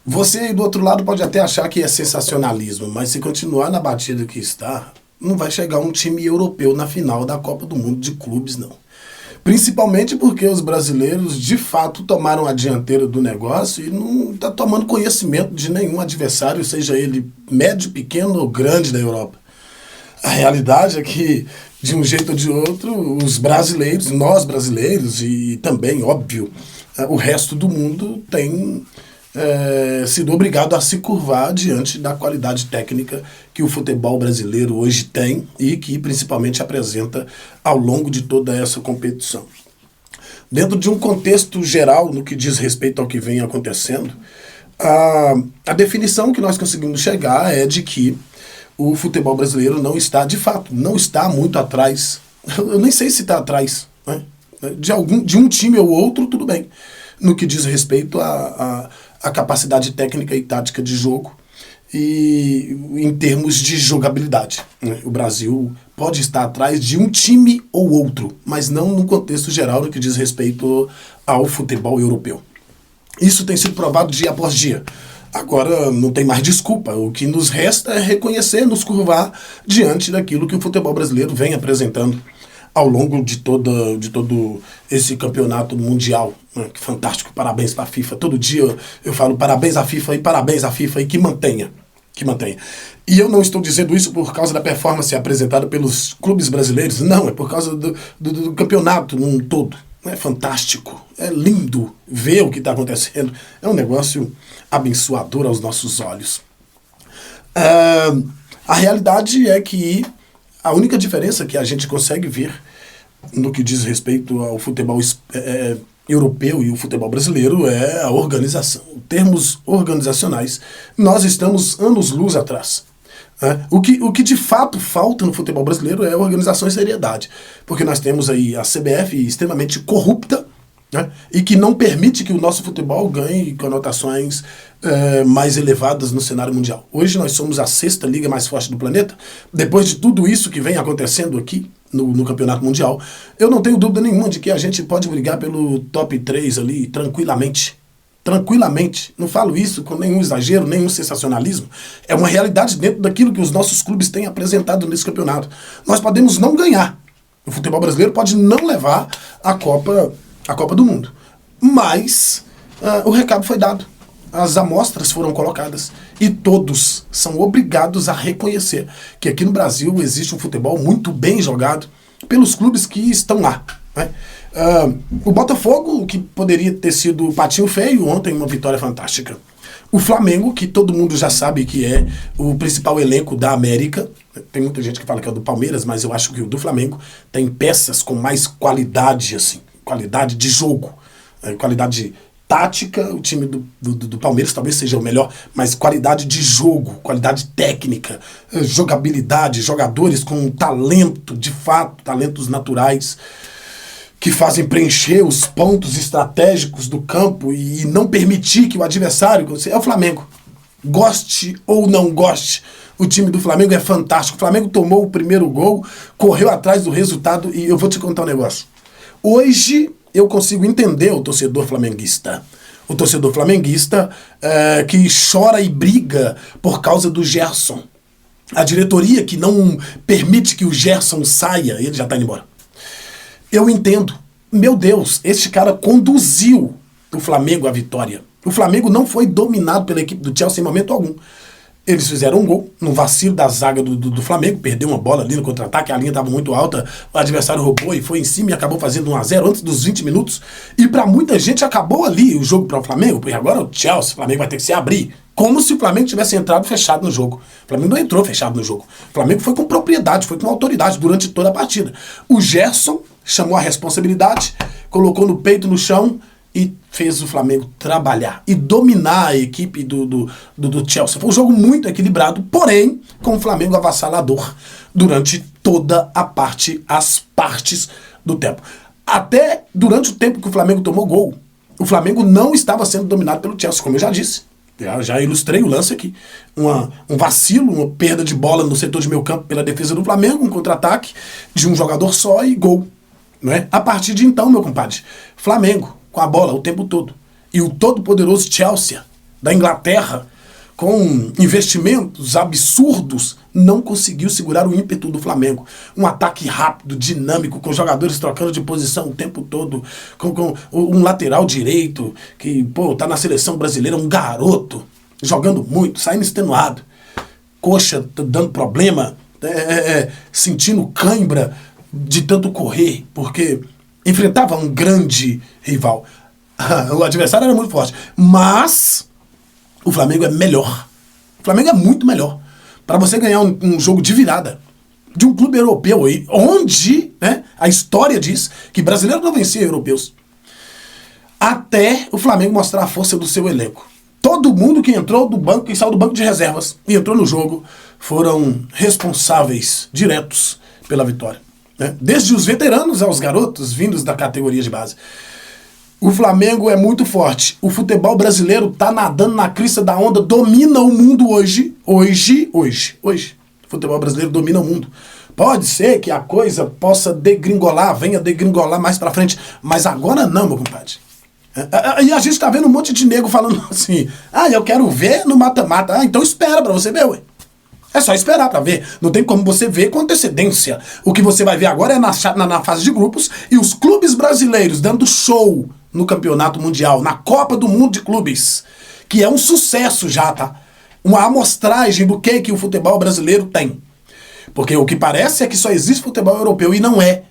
Você aí do outro lado pode até achar que é sensacionalismo, mas se continuar na batida que está, não vai chegar um time europeu na final da Copa do Mundo de clubes, não. Principalmente porque os brasileiros, de fato, tomaram a dianteira do negócio e não está tomando conhecimento de nenhum adversário, seja ele médio, pequeno ou grande da Europa. A realidade é que, de um jeito ou de outro, os brasileiros, nós brasileiros e também, óbvio, o resto do mundo tem sido obrigado a se curvar diante da qualidade técnica que o futebol brasileiro hoje tem e que principalmente apresenta ao longo de toda essa competição. Dentro de um contexto geral no que diz respeito ao que vem acontecendo, a definição que nós conseguimos chegar é de que o futebol brasileiro não está, de fato, não está muito atrás, eu nem sei se está atrás, né? De um time ou outro, tudo bem, no que diz respeito a capacidade técnica e tática de jogo e em termos de jogabilidade, né? O Brasil pode estar atrás de um time ou outro, mas não no contexto geral no que diz respeito ao futebol europeu. Isso tem sido provado dia após dia. Agora não tem mais desculpa, o que nos resta é reconhecer, nos curvar diante daquilo que o futebol brasileiro vem apresentando ao longo de todo esse campeonato mundial. Que fantástico, parabéns para a FIFA. Todo dia eu falo parabéns à FIFA e que mantenha. E eu não estou dizendo isso por causa da performance apresentada pelos clubes brasileiros, não, é por causa do campeonato num todo. É fantástico, é lindo ver o que está acontecendo, é um negócio abençoador aos nossos olhos. A realidade é que a única diferença que a gente consegue ver no que diz respeito ao futebol europeu e o futebol brasileiro é a organização. Em termos organizacionais, nós estamos anos-luz atrás. O que de fato falta no futebol brasileiro é organização e seriedade, porque nós temos aí a CBF extremamente corrupta, né, e que não permite que o nosso futebol ganhe conotações mais elevadas no cenário mundial. Hoje nós somos a 6ª liga mais forte do planeta. Depois de tudo isso que vem acontecendo aqui no campeonato mundial, eu não tenho dúvida nenhuma de que a gente pode brigar pelo top 3 ali tranquilamente. Não falo isso com nenhum exagero, nenhum sensacionalismo. É uma realidade dentro daquilo que os nossos clubes têm apresentado nesse campeonato. Nós podemos não ganhar. O futebol brasileiro pode não levar a Copa do Mundo. Mas o recado foi dado. As amostras foram colocadas. E todos são obrigados a reconhecer que aqui no Brasil existe um futebol muito bem jogado pelos clubes que estão lá, né? O Botafogo, que poderia ter sido o patinho feio, ontem uma vitória fantástica. O Flamengo, que todo mundo já sabe que é o principal elenco da América. Tem muita gente que fala que é o do Palmeiras, mas eu acho que o do Flamengo tem peças com mais qualidade, assim, qualidade de jogo, qualidade tática. O time do Palmeiras talvez seja o melhor, mas qualidade de jogo, qualidade técnica, jogabilidade, jogadores com talento, de fato, talentos naturais, que fazem preencher os pontos estratégicos do campo e não permitir que o adversário... É o Flamengo. Goste ou não goste, o time do Flamengo é fantástico. O Flamengo tomou o primeiro gol, correu atrás do resultado e eu vou te contar um negócio. Hoje eu consigo entender o torcedor flamenguista. O torcedor flamenguista que chora e briga por causa do Gerson. A diretoria que não permite que o Gerson saia, ele já está indo embora. Eu entendo. Meu Deus, este cara conduziu o Flamengo à vitória. O Flamengo não foi dominado pela equipe do Chelsea em momento algum. Eles fizeram um gol, num vacilo da zaga do Flamengo, perdeu uma bola ali no contra-ataque, a linha estava muito alta, o adversário roubou e foi em cima e acabou fazendo 1-0 antes dos 20 minutos. E para muita gente acabou ali o jogo para o Flamengo, porque agora o Chelsea, o Flamengo vai ter que se abrir. Como se o Flamengo tivesse entrado fechado no jogo. O Flamengo não entrou fechado no jogo. O Flamengo foi com propriedade, foi com autoridade durante toda a partida. O Gerson chamou a responsabilidade, colocou no peito no chão e fez o Flamengo trabalhar e dominar a equipe do Chelsea. Foi um jogo muito equilibrado, porém com o Flamengo avassalador durante toda as partes do tempo. Até durante o tempo que o Flamengo tomou gol, o Flamengo não estava sendo dominado pelo Chelsea, como eu já disse. Já ilustrei o lance aqui. Um vacilo, uma perda de bola no setor de meio campo pela defesa do Flamengo, um contra-ataque de um jogador só e gol. Não é? A partir de então, meu compadre, Flamengo com a bola o tempo todo. E o todo-poderoso Chelsea da Inglaterra, com investimentos absurdos, não conseguiu segurar o ímpeto do Flamengo. Um ataque rápido, dinâmico, com jogadores trocando de posição o tempo todo, com um lateral direito, que, tá na seleção brasileira, um garoto, jogando muito, saindo extenuado, coxa dando problema, sentindo cãibra de tanto correr, porque enfrentava um grande rival. O adversário era muito forte, mas o Flamengo é melhor. O Flamengo é muito melhor. Para você ganhar um jogo de virada de um clube europeu aí, onde, né, a história diz que brasileiro não vencia europeus, até o Flamengo mostrar a força do seu elenco. Todo mundo que entrou do banco, que saiu do banco de reservas e entrou no jogo, foram responsáveis diretos pela vitória, né? Desde os veteranos aos garotos vindos da categoria de base. O Flamengo é muito forte. O futebol brasileiro tá nadando na crista da onda, domina o mundo hoje. Hoje. O futebol brasileiro domina o mundo. Pode ser que a coisa possa degringolar, venha degringolar mais pra frente, mas agora não, meu compadre. E a gente tá vendo um monte de nego falando assim, eu quero ver no mata-mata. Então espera pra você ver, ué. É só esperar pra ver. Não tem como você ver com antecedência. O que você vai ver agora é na fase de grupos e os clubes brasileiros dando show no Campeonato Mundial, na Copa do Mundo de Clubes, que é um sucesso já, tá? Uma amostragem do que o futebol brasileiro tem. Porque o que parece é que só existe futebol europeu e não é.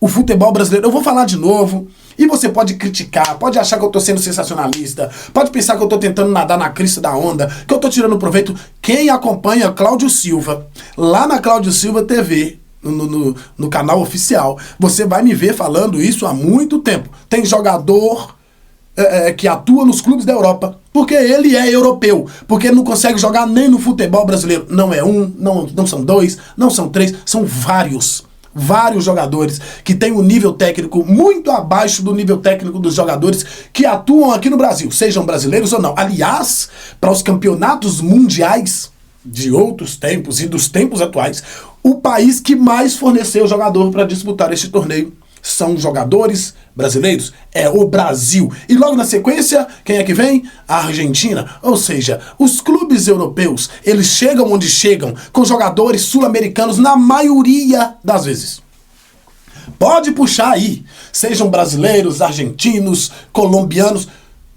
O futebol brasileiro, eu vou falar de novo, e você pode criticar, pode achar que eu tô sendo sensacionalista, pode pensar que eu tô tentando nadar na crista da onda, que eu tô tirando proveito. Quem acompanha Cláudio Silva, lá na Cláudio Silva TV, no canal oficial, você vai me ver falando isso há muito tempo. Tem jogador que atua nos clubes da Europa, porque ele é europeu, porque ele não consegue jogar nem no futebol brasileiro. Não é um, não são dois, não são três, são vários jogadores que têm um nível técnico muito abaixo do nível técnico dos jogadores que atuam aqui no Brasil, sejam brasileiros ou não. Aliás, para os campeonatos mundiais de outros tempos e dos tempos atuais, o país que mais forneceu jogador para disputar este torneio são jogadores brasileiros, é o Brasil. E logo na sequência, quem é que vem? A Argentina. Ou seja, os clubes europeus, eles chegam onde chegam com jogadores sul-americanos na maioria das vezes. Pode puxar aí, sejam brasileiros, argentinos, colombianos.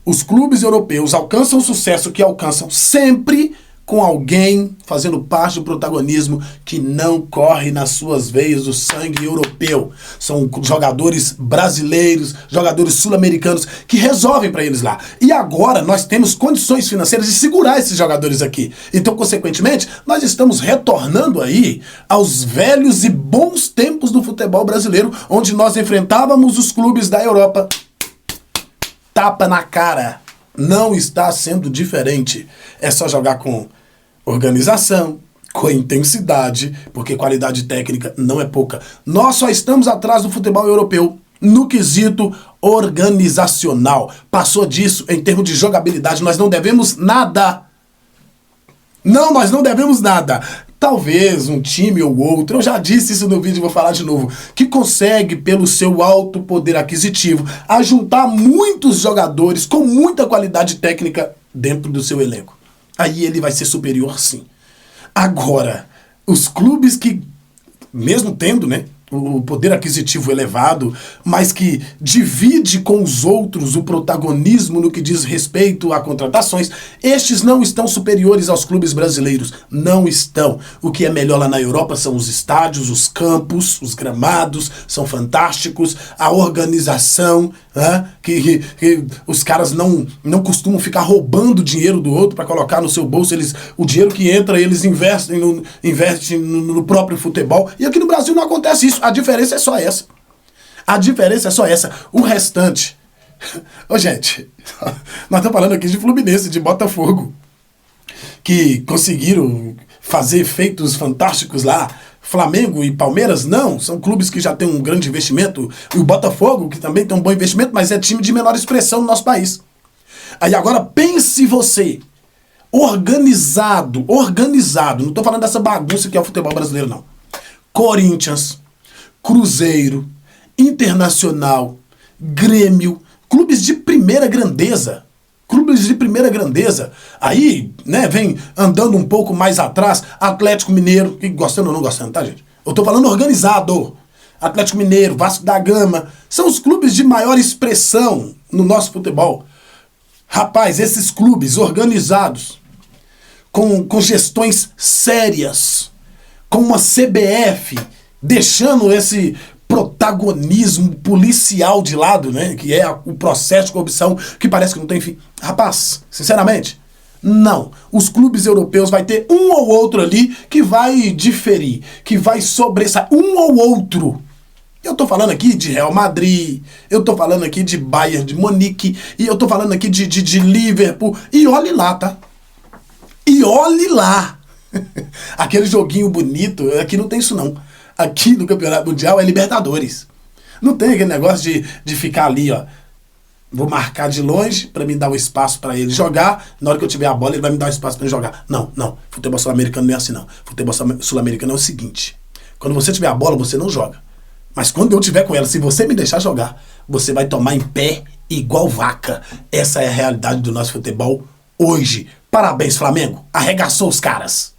Os clubes europeus alcançam o sucesso que alcançam sempre com alguém fazendo parte do protagonismo que não corre nas suas veias o sangue europeu. São jogadores brasileiros, jogadores sul-americanos que resolvem para eles lá. E agora nós temos condições financeiras de segurar esses jogadores aqui. Então, consequentemente, nós estamos retornando aí aos velhos e bons tempos do futebol brasileiro, onde nós enfrentávamos os clubes da Europa. Tapa na cara. Não está sendo diferente. É só jogar com organização, com intensidade, porque qualidade técnica não é pouca. Nós só estamos atrás do futebol europeu no quesito organizacional. Passou disso em termos de jogabilidade. Nós não devemos nada. Não, nós não devemos nada. Talvez um time ou outro, eu já disse isso no vídeo e vou falar de novo, que consegue, pelo seu alto poder aquisitivo, ajuntar muitos jogadores com muita qualidade técnica dentro do seu elenco. Aí ele vai ser superior, sim. Agora, os clubes que, mesmo tendo, né, o poder aquisitivo elevado, mas que divide com os outros o protagonismo no que diz respeito a contratações, estes não estão superiores aos clubes brasileiros. Não estão. O que é melhor lá na Europa são os estádios, os campos, os gramados, são fantásticos, a organização, né, que os caras não costumam ficar roubando dinheiro do outro para colocar no seu bolso. O dinheiro que entra, eles investem no próprio futebol. E aqui no Brasil não acontece isso. A diferença é só essa. A diferença é só essa. O restante... Ô, gente, nós estamos falando aqui de Fluminense, de Botafogo, que conseguiram fazer feitos fantásticos lá. Flamengo e Palmeiras, não. São clubes que já têm um grande investimento. E o Botafogo, que também tem um bom investimento, mas é time de menor expressão no nosso país. Aí agora pense você... Organizado. Não estou falando dessa bagunça que é o futebol brasileiro, não. Corinthians, Cruzeiro, Internacional, Grêmio, clubes de primeira grandeza. clubes de primeira grandeza. Aí, né, vem andando um pouco mais atrás, Atlético Mineiro, que gostando ou não gostando, tá, gente? Eu tô falando organizado. Atlético Mineiro, Vasco da Gama, são os clubes de maior expressão no nosso futebol. Rapaz, esses clubes organizados, com gestões sérias, com uma CBF deixando esse protagonismo policial de lado, né, que é o processo de corrupção que parece que não tem fim. Rapaz, sinceramente, não. Os clubes europeus vai ter um ou outro ali que vai diferir, que vai sobressair, um ou outro. Eu tô falando aqui de Real Madrid, eu tô falando aqui de Bayern de Munique, e eu tô falando aqui de Liverpool, e olhe lá, tá? E olhe lá! Aquele joguinho bonito, aqui não tem isso não. Aqui no Campeonato Mundial é Libertadores. Não tem aquele negócio de ficar ali, ó. Vou marcar de longe para me dar um espaço para ele jogar. Na hora que eu tiver a bola, ele vai me dar um espaço para ele jogar. Não, não. Futebol sul-americano não é assim, não. Futebol sul-americano é o seguinte. Quando você tiver a bola, você não joga. Mas quando eu tiver com ela, se você me deixar jogar, você vai tomar em pé igual vaca. Essa é a realidade do nosso futebol hoje. Parabéns, Flamengo. Arregaçou os caras.